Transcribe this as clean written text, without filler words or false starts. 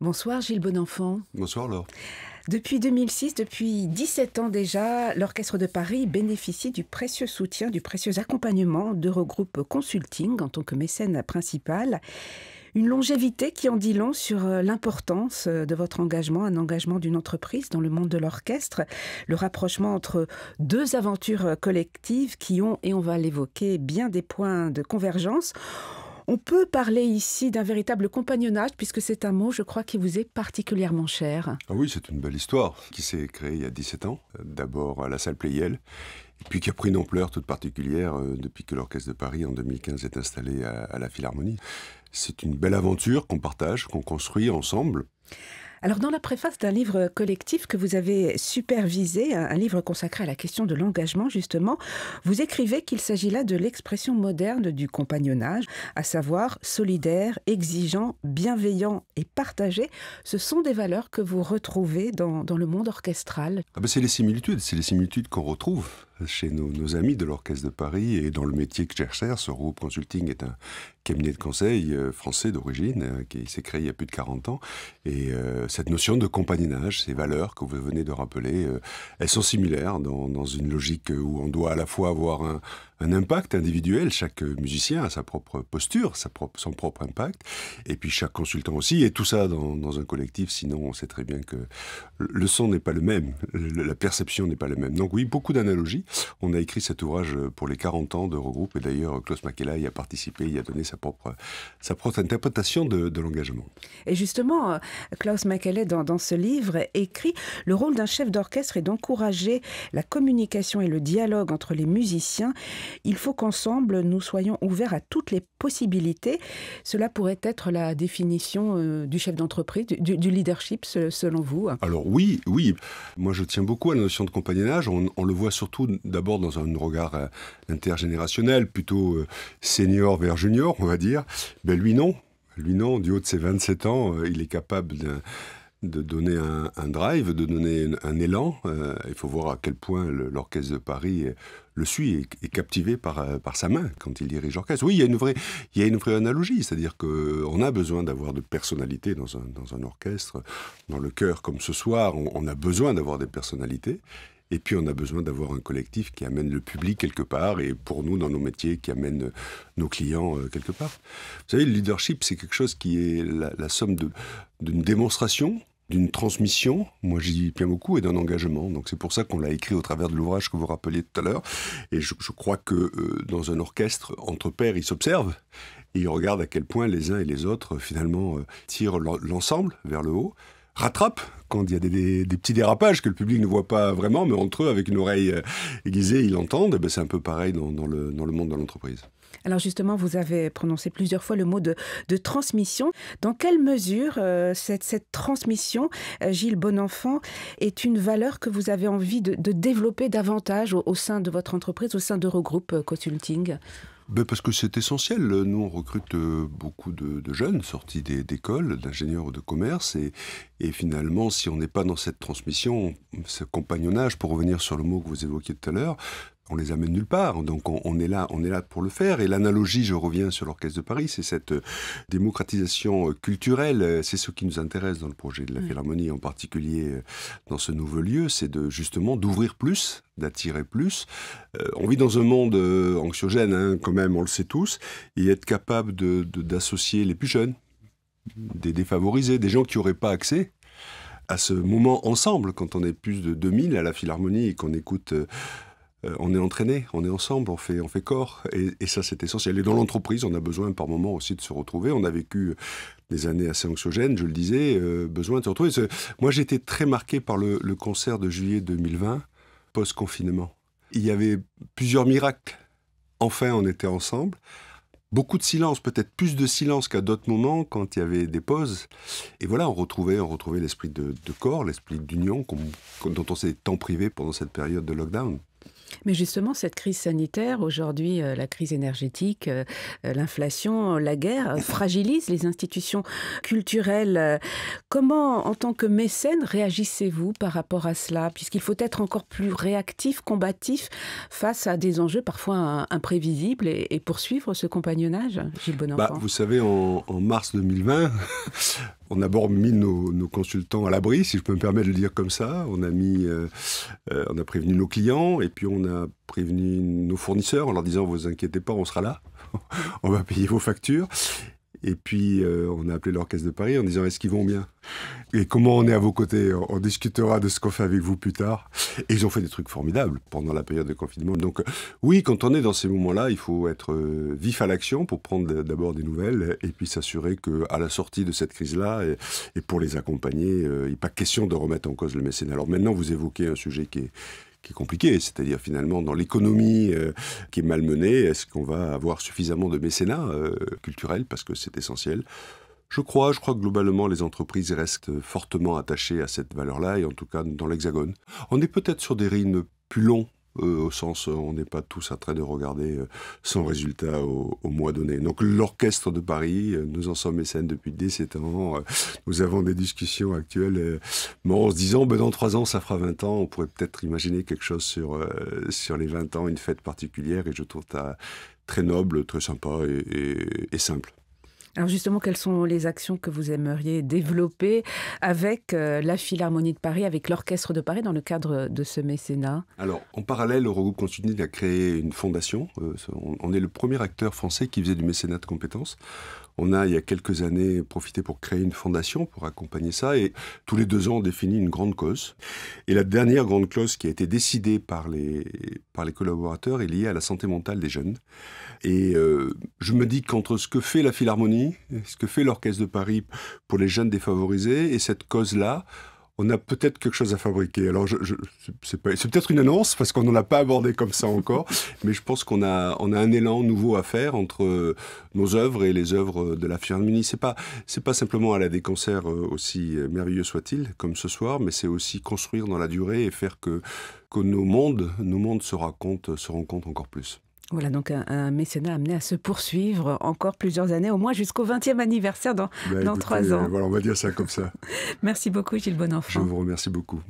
Bonsoir Gilles Bonenfant. Bonsoir Laure. Depuis 2006, depuis 17 ans déjà, l'Orchestre de Paris bénéficie du précieux soutien, du précieux accompagnement d'Eurogroupe Consulting en tant que mécène principal. Une longévité qui en dit long sur l'importance de votre engagement, un engagement d'une entreprise dans le monde de l'orchestre, le rapprochement entre deux aventures collectives qui ont, et on va l'évoquer, bien des points de convergence. On peut parler ici d'un véritable compagnonnage, puisque c'est un mot, je crois, qui vous est particulièrement cher. Ah oui, c'est une belle histoire qui s'est créée il y a 17 ans, d'abord à la salle Pleyel, et puis qui a pris une ampleur toute particulière depuis que l'Orchestre de Paris, en 2015, est installé à la Philharmonie. C'est une belle aventure qu'on partage, qu'on construit ensemble. Alors, dans la préface d'un livre collectif que vous avez supervisé, un livre consacré à la question de l'engagement, justement, vous écrivez qu'il s'agit là de l'expression moderne du compagnonnage, à savoir solidaire, exigeant, bienveillant et partagé. Ce sont des valeurs que vous retrouvez dans le monde orchestral. C'est les similitudes qu'on retrouve chez nos amis de l'Orchestre de Paris et dans le métier que j'exerce. Eurogroupe Consulting est un cabinet de conseil français d'origine qui s'est créé il y a plus de 40 ans. Et cette notion de compagnonnage, ces valeurs que vous venez de rappeler, elles sont similaires dans une logique où on doit à la fois avoir un impact individuel. Chaque musicien a sa propre posture, son propre impact, et puis chaque consultant aussi, et tout ça dans un collectif, sinon on sait très bien que le son n'est pas le même, la perception n'est pas la même. Donc oui, beaucoup d'analogies. On a écrit cet ouvrage pour les 40 ans d'Eurogroupe, et d'ailleurs Klaus Mackela y a participé, il a donné sa propre interprétation de l'engagement. Et justement, Klaus Mackela, dans ce livre, écrit « Le rôle d'un chef d'orchestre est d'encourager la communication et le dialogue entre les musiciens. Il faut qu'ensemble, nous soyons ouverts à toutes les possibilités. » Cela pourrait être la définition du chef d'entreprise, du leadership, selon vous? Alors oui. Moi, je tiens beaucoup à la notion de compagnonnage. On le voit surtout d'abord dans un regard intergénérationnel, plutôt senior vers junior, on va dire. Ben lui, non. Du haut de ses 27 ans, il est capable de donner un drive, de donner un élan. Il faut voir à quel point l'Orchestre de Paris le suit et est captivé par sa main quand il dirige l'orchestre. Oui, il y a une vraie analogie, c'est-à-dire qu'on a besoin d'avoir de personnalité dans un orchestre, dans le chœur comme ce soir, on a besoin d'avoir des personnalités. Et puis on a besoin d'avoir un collectif qui amène le public quelque part, et pour nous, dans nos métiers, qui amène nos clients quelque part. Vous savez, le leadership, c'est quelque chose qui est la somme d'une démonstration, d'une transmission, moi j'y tiens beaucoup, et d'un engagement. Donc c'est pour ça qu'on l'a écrit au travers de l'ouvrage que vous rappeliez tout à l'heure. Et je crois que dans un orchestre, entre pairs, ils s'observent, et ils regardent à quel point les uns et les autres, finalement, tirent l'ensemble vers le haut, rattrapent quand il y a des petits dérapages que le public ne voit pas vraiment, mais entre eux, avec une oreille aiguisée, ils l'entendent. Et c'est un peu pareil dans le monde de l'entreprise. Alors justement, vous avez prononcé plusieurs fois le mot de transmission. Dans quelle mesure cette transmission, Gilles Bonenfant, est une valeur que vous avez envie de développer davantage au sein de votre entreprise, au sein d'Eurogroupe Consulting ? Parce que c'est essentiel. Nous, on recrute beaucoup de jeunes sortis d'écoles, d'ingénieurs ou de commerce. Et finalement, si on n'est pas dans cette transmission, ce compagnonnage, pour revenir sur le mot que vous évoquiez tout à l'heure, on les amène nulle part. Donc on est là pour le faire. Et l'analogie, je reviens sur l'Orchestre de Paris, c'est cette démocratisation culturelle. C'est ce qui nous intéresse dans le projet de la Philharmonie, en particulier dans ce nouveau lieu, c'est justement d'ouvrir plus, d'attirer plus. On vit dans un monde anxiogène, quand même, on le sait tous, et être capable d'associer les plus jeunes, des défavorisés, des gens qui n'auraient pas accès à ce moment ensemble. Quand on est plus de 2000 à la Philharmonie et qu'on écoute... on est entraîné, on est ensemble, on fait corps, et ça c'est essentiel. Et dans l'entreprise, on a besoin par moment aussi de se retrouver. On a vécu des années assez anxiogènes, je le disais, besoin de se retrouver. Moi j'ai été très marqué par le concert de juillet 2020, post-confinement. Il y avait plusieurs miracles. Enfin, on était ensemble. Beaucoup de silence, peut-être plus de silence qu'à d'autres moments quand il y avait des pauses. Et voilà, on retrouvait l'esprit de corps, l'esprit d'union dont on s'est tant privé pendant cette période de lockdown. Mais justement, cette crise sanitaire, aujourd'hui, la crise énergétique, l'inflation, la guerre, fragilise les institutions culturelles. Comment, en tant que mécène, réagissez-vous par rapport à cela? Puisqu'il faut être encore plus réactif, combatif, face à des enjeux parfois imprévisibles et poursuivre ce compagnonnage, Gilles Bonenfant. Vous savez, en mars 2020, on a d'abord mis nos consultants à l'abri, si je peux me permettre de le dire comme ça. On a prévenu nos clients et puis on a prévenu nos fournisseurs en leur disant « vous inquiétez pas, on sera là, on va payer vos factures ». Et puis, on a appelé l'Orchestre de Paris en disant « est-ce qu'ils vont bien ? Et comment on est à vos côtés ? On discutera de ce qu'on fait avec vous plus tard. » Et ils ont fait des trucs formidables pendant la période de confinement. Donc oui, quand on est dans ces moments-là, il faut être vif à l'action pour prendre d'abord des nouvelles et puis s'assurer qu'à la sortie de cette crise-là, et pour les accompagner, il n'est pas question de remettre en cause le mécénat. Alors maintenant, vous évoquez un sujet qui est compliqué, c'est-à-dire finalement dans l'économie qui est malmenée, est-ce qu'on va avoir suffisamment de mécénat culturel, parce que c'est essentiel. Je crois que globalement les entreprises restent fortement attachées à cette valeur-là, et en tout cas dans l'Hexagone. On est peut-être sur des rythmes plus longs, au sens on n'est pas tous en train de regarder sans résultat au mois donné. Donc l'Orchestre de Paris, nous en sommes mécènes depuis 17 ans, nous avons des discussions actuelles, en se disant dans 3 ans ça fera 20 ans, on pourrait peut-être imaginer quelque chose sur les 20 ans, une fête particulière, et je trouve ça très noble, très sympa et simple. Alors justement, quelles sont les actions que vous aimeriez développer avec la Philharmonie de Paris, avec l'Orchestre de Paris dans le cadre de ce mécénat? Alors, en parallèle, Eurogroupe Consulting a créé une fondation. On est le premier acteur français qui faisait du mécénat de compétences. On a, il y a quelques années, profité pour créer une fondation pour accompagner ça. Et tous les 2 ans, on définit une grande cause. Et la dernière grande cause qui a été décidée par les collaborateurs est liée à la santé mentale des jeunes. Et je me dis qu'entre ce que fait la Philharmonie, ce que fait l'Orchestre de Paris pour les jeunes défavorisés et cette cause-là, on a peut-être quelque chose à fabriquer. Alors, c'est peut-être une annonce, parce qu'on n'en a pas abordé comme ça encore, mais je pense qu'on a un élan nouveau à faire entre nos œuvres et les œuvres de la Philharmonie. C'est pas simplement aller à des concerts, aussi merveilleux soient-ils, comme ce soir, mais c'est aussi construire dans la durée et faire que nos mondes se rencontrent encore plus. Voilà, donc un mécénat amené à se poursuivre encore plusieurs années, au moins jusqu'au 20e anniversaire dans 3 ans. Voilà, on va dire ça comme ça. Merci beaucoup, Gilles Bonenfant. Je vous remercie beaucoup.